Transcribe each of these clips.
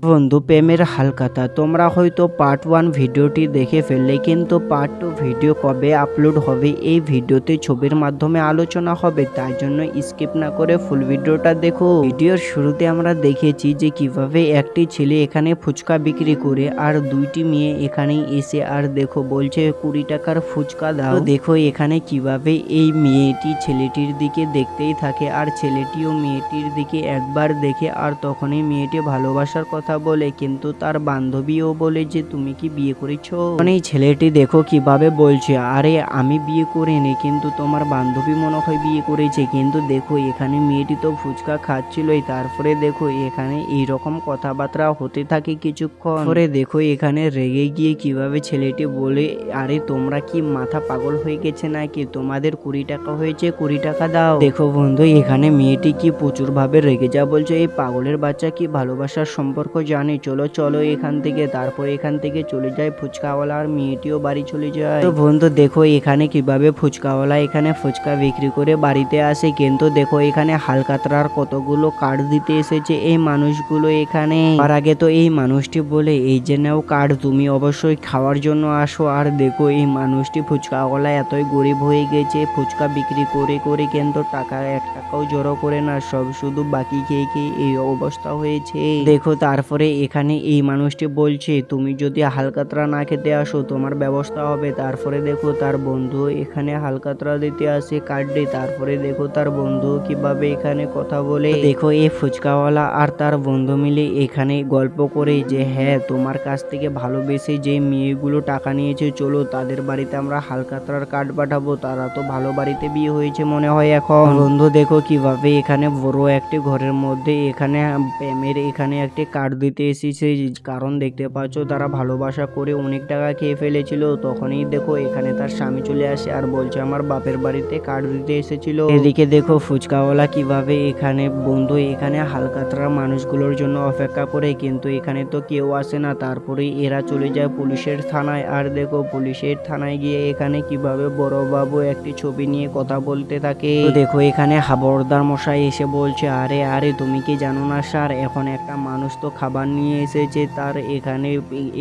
বন্ধু প্রেমের হালখাতা তোমরা হয়তো পার্ট 1 ভিডিওটি দেখে ফেললে, কিন্তু পার্ট 2 ভিডিও কবে আপলোড হবে এই ভিডিওতে ছবির মাধ্যমে আলোচনা হবে, তাই জন্য স্কিপ না করে ফুল ভিডিওটা দেখো। ভিডিওর শুরুতে আমরা দেখেছি যে কিভাবে একটি ছেলে এখানে ফুচকা বিক্রি করে আর দুইটি মেয়ে এখানে এসে আর দেখো বলছে 20 টাকার ফুচকা দাও। দেখো এখানে কিভাবে এই মেয়েটি ছেলেটির দিকে দেখতেই থাকে আর ছেলেটিও মেয়েটির দিকে একবার দেখে আর তখনই মেয়েটি ভালোবাসার কথা বলে, কিন্তু তার বান্ধবীও বলে যে তুমি কি বিয়ে করেছো। এই ছেলেটি দেখো কিভাবে বলছে আরে আমি বিয়ে করিনি, কিন্তু তোমার বান্ধবী মনে হয় বিয়ে করেছে। কিন্তু দেখো এখানে মেয়েটি তো ফুচকা খাচ্ছিলই, তারপরে দেখো এখানে এইরকম কথাবার্তা হতে থাকে কিছুক্ষণ পরে দেখো এখানে রেগে গিয়ে কিভাবে ছেলেটি বলে আরে তোমরা কি মাথা পাগল হয়ে গেছে নাকি, তোমাদের 20 টাকা হয়েছে 20 টাকা দাও। দেখো বন্ধু এখানে মেয়েটি কি প্রচুর ভাবে রেগে যা বলছে এই পাগলের বাচ্চা কি ভালোবাসার সম্পর্ক জানে, চলো চলো এখান থেকে। তারপর এখান থেকে চলে যায় ফুচকাওয়ালা আর মেয়েটিও বাড়ি চলে যায়। তো বন্ধু দেখো এখানে কিভাবে ফুচকাওয়ালা এখানে ফুচকা বিক্রি করে বাড়িতে আসে, কিন্তু দেখো এখানে হালখাতার কতগুলো কার্ড দিতে এসেছে এই মানুষগুলো এখানে। আর আগে তো এই মানুষটি বলে এই যে নাও কার্ড, তুমি অবশ্যই খাওয়ার জন্য আসো। আর দেখো এই মানুষটি ফুচকাওয়ালা এতই গরিব হয়ে গেছে ফুচকা বিক্রি করে করে, কিন্তু টাকা 1 টাকাও জড়ো করে না, সব শুধু বাকি খেয়ে খেয়ে এই অবস্থা হয়েছে। দেখো তারপরে এখানে এই মানুষটি বলছে তুমি যদি হালখাতা না খেতে আসো তোমার ব্যবস্থা হবে। তারপরে দেখো তার বন্ধু এখানে হালখাতা দিতে আসে কার্ড দিয়ে, তারপরে দেখো তার বন্ধু কিভাবে এখানে কথা বলে। দেখো এই ফুচকাওয়ালা আর তার বন্ধু মিলে এখানে গল্প করে যে হ্যাঁ তোমার কাছ থেকে ভালোবেসে যে মেয়েগুলো টাকা নিয়েছে চলো তাদের বাড়িতে আমরা হালখাতার কার্ড পাঠাবো, তারা তো ভালো বাড়িতে বিয়ে হয়েছে মনে হয় এখন। বন্ধু দেখো কিভাবে এখানে বড় একটি ঘরের মধ্যে এখানে প্রেমের এখানে একটি কার্ড দিতে এসেছে, কারণ দেখতে পাচ্ছ তারা ভালোবাসা করে অনেক টাকা খেয়ে ফেলেছিল। তখনই দেখো এখানে তার স্বামী চলে আসে আর বলছে আমার বাপের বাড়িতে কার্ড দিতে এসেছিল। এদিকে দেখো ফুচকাওয়ালা কিভাবে এখানে বন্ধু এখানে হালখাতার মানুষগুলোর জন্য অপেক্ষা করে, কিন্তু এখানে তো কেউ আসে না। তারপরে এরা চলে যায় পুলিশের থানায়, আর দেখো পুলিশের থানায় গিয়ে এখানে কিভাবে বড়বাবু একটি ছবি নিয়ে কথা বলতে থাকে। দেখো এখানে হাবলদার মশাই এসে বলছে আরে আরে তুমি কি জানো না স্যার, এখন একটা মানুষ তো খাবার নিয়ে এসেছে তার এখানে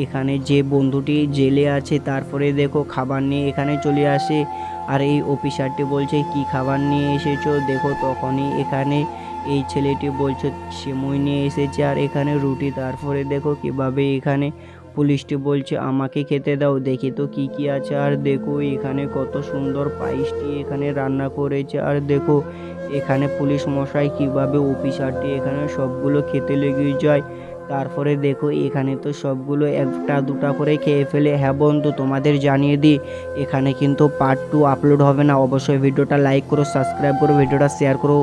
এখানে যে বন্ধুটি জেলে আছে, তারপরে দেখো খাবার নিয়ে এখানে চলে আসে। আর এই অফিসারটি বলছে কি খাবার নিয়ে এসেছো। দেখো তখনই এখানে এই ছেলেটি বলছে সিমুই নিয়ে এসেছে আর এখানে রুটি। তারপরে দেখো কিভাবে এখানে পুলিশটি বলছে আমাকে খেতে দাও দেখি তো কি কি আছে। আর দেখো এখানে কত সুন্দর পায়েসটি এখানে রান্না করেছে। আর দেখো এখানে পুলিশ মশাই কিভাবে অফিসারটি এখানে সবগুলো খেতে লেগে যায়। তারপরে দেখো এখানে তো সবগুলো 1টা 2টা করে খেয়ে ফেলে। হ্যাঁ বন্ধু তোমাদের জানিয়ে দিই এখানে কিন্তু পার্ট 2 আপলোড হবে না, অবশ্যই ভিডিওটা লাইক করো, সাবস্ক্রাইব করো, ভিডিওটা শেয়ার করো।